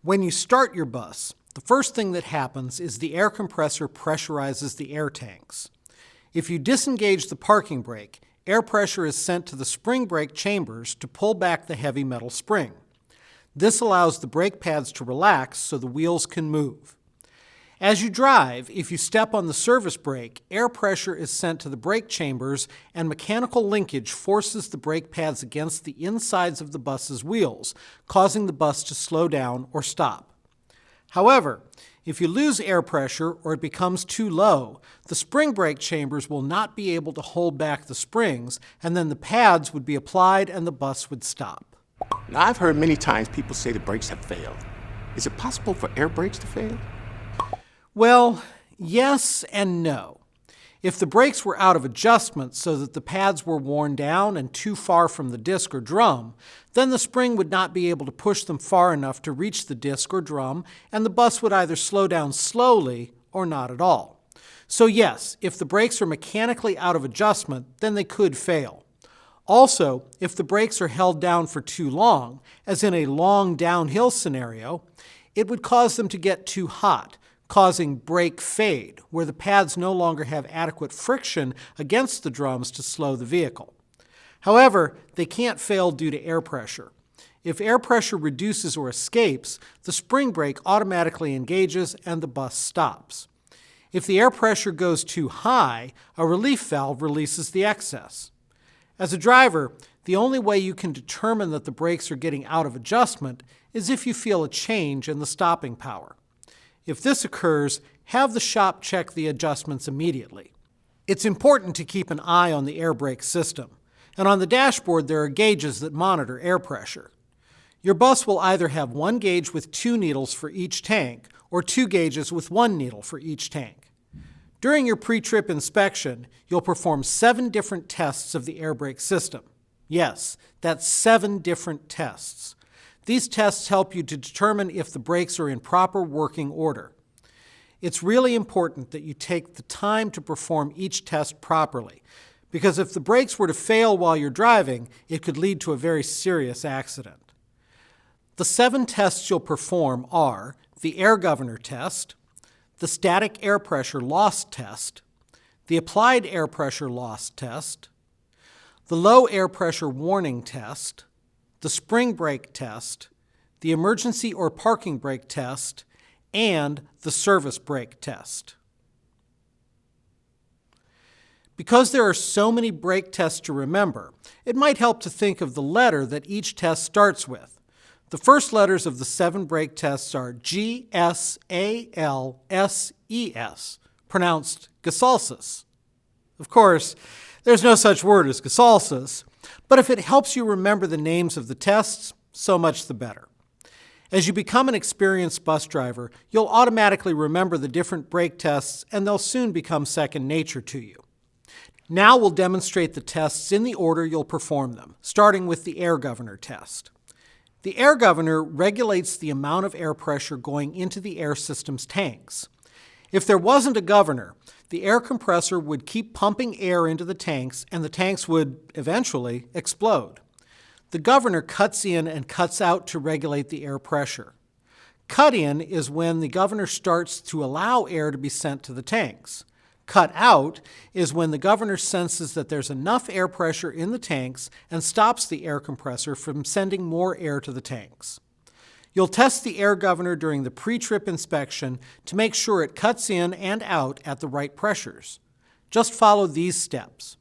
When you start your bus, the first thing that happens is the air compressor pressurizes the air tanks. If you disengage the parking brake, air pressure is sent to the spring brake chambers to pull back the heavy metal spring. This allows the brake pads to relax so the wheels can move. As you drive, if you step on the service brake, air pressure is sent to the brake chambers and mechanical linkage forces the brake pads against the insides of the bus's wheels, causing the bus to slow down or stop. However, if you lose air pressure or it becomes too low, the spring brake chambers will not be able to hold back the springs, and then the pads would be applied and the bus would stop. Now, I've heard many times people say the brakes have failed. Is it possible for air brakes to fail? Well, yes and no. If the brakes were out of adjustment so that the pads were worn down and too far from the disc or drum, then the spring would not be able to push them far enough to reach the disc or drum, and the bus would either slow down slowly or not at all. So yes, if the brakes are mechanically out of adjustment, then they could fail. Also, if the brakes are held down for too long, as in a long downhill scenario, it would cause them to get too hot, causing brake fade, where the pads no longer have adequate friction against the drums to slow the vehicle. However, they can't fail due to air pressure. If air pressure reduces or escapes, the spring brake automatically engages and the bus stops. If the air pressure goes too high, a relief valve releases the excess. As a driver, the only way you can determine that the brakes are getting out of adjustment is if you feel a change in the stopping power. If this occurs, have the shop check the adjustments immediately. It's important to keep an eye on the air brake system, and on the dashboard there are gauges that monitor air pressure. Your bus will either have one gauge with 2 needles for each tank, or 2 gauges with 1 needle for each tank. During your pre-trip inspection, you'll perform 7 different tests of the air brake system. Yes, that's 7 different tests. These tests help you to determine if the brakes are in proper working order. It's really important that you take the time to perform each test properly, because if the brakes were to fail while you're driving, it could lead to a very serious accident. The 7 tests you'll perform are the air governor test, the static air pressure loss test, the applied air pressure loss test, the low air pressure warning test, the spring brake test, the emergency or parking brake test, and the service brake test. Because there are so many brake tests to remember, it might help to think of the letter that each test starts with. The first letters of the 7 brake tests are G, S, A, L, S, E, S, pronounced Gesalsis. Of course, there's no such word as Gesalsis, but if it helps you remember the names of the tests, so much the better. As you become an experienced bus driver, you'll automatically remember the different brake tests and they'll soon become second nature to you. Now we'll demonstrate the tests in the order you'll perform them, starting with the air governor test. The air governor regulates the amount of air pressure going into the air system's tanks. If there wasn't a governor, the air compressor would keep pumping air into the tanks and the tanks would eventually explode. The governor cuts in and cuts out to regulate the air pressure. Cut in is when the governor starts to allow air to be sent to the tanks. Cut out is when the governor senses that there's enough air pressure in the tanks and stops the air compressor from sending more air to the tanks. You'll test the air governor during the pre-trip inspection to make sure it cuts in and out at the right pressures. Just follow these steps.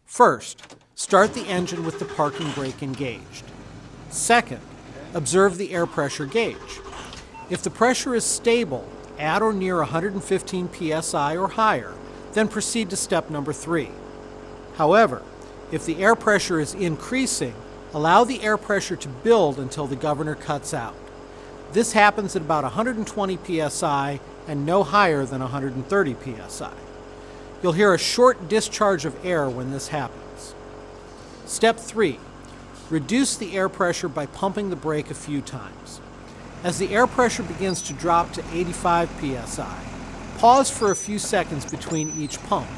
First, start the engine with the parking brake engaged. Second, observe the air pressure gauge. If the pressure is stable, at or near 115 psi or higher, then proceed to step number 3. However, if the air pressure is increasing, allow the air pressure to build until the governor cuts out. This happens at about 120 psi and no higher than 130 psi. You'll hear a short discharge of air when this happens. Step 3. Reduce the air pressure by pumping the brake a few times. As the air pressure begins to drop to 85 psi, pause for a few seconds between each pump.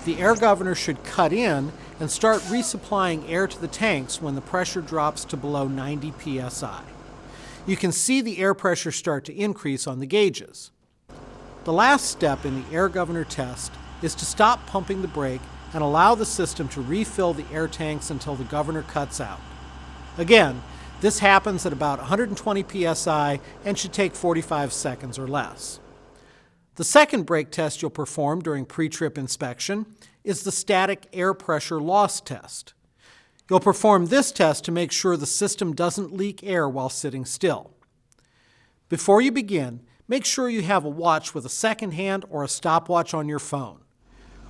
The air governor should cut in and start resupplying air to the tanks when the pressure drops to below 90 psi. You can see the air pressure start to increase on the gauges. The last step in the air governor test is to stop pumping the brake and allow the system to refill the air tanks until the governor cuts out. Again, this happens at about 120 psi and should take 45 seconds or less. The second brake test you'll perform during pre-trip inspection is the static air pressure loss test. You'll perform this test to make sure the system doesn't leak air while sitting still. Before you begin, make sure you have a watch with a second hand or a stopwatch on your phone.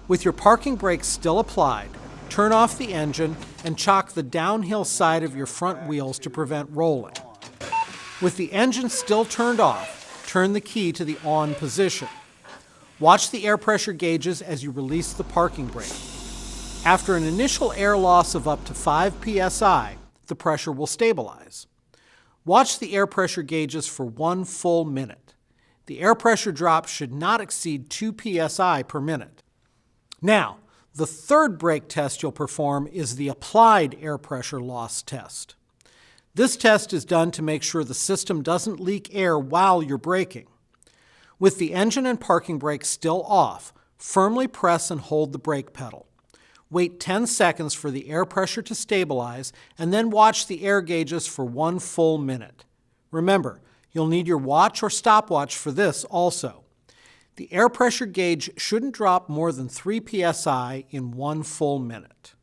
With your parking brakes still applied, turn off the engine and chock the downhill side of your front wheels to prevent rolling. With the engine still turned off, turn the key to the on position. Watch the air pressure gauges as you release the parking brake. After an initial air loss of up to 5 psi, the pressure will stabilize. Watch the air pressure gauges for 1 full minute. The air pressure drop should not exceed 2 psi per minute. Now, the third brake test you'll perform is the applied air pressure loss test. This test is done to make sure the system doesn't leak air while you're braking. With the engine and parking brakes still off, firmly press and hold the brake pedal. Wait 10 seconds for the air pressure to stabilize, and then watch the air gauges for 1 full minute. Remember, you'll need your watch or stopwatch for this also. The air pressure gauge shouldn't drop more than 3 psi in 1 full minute.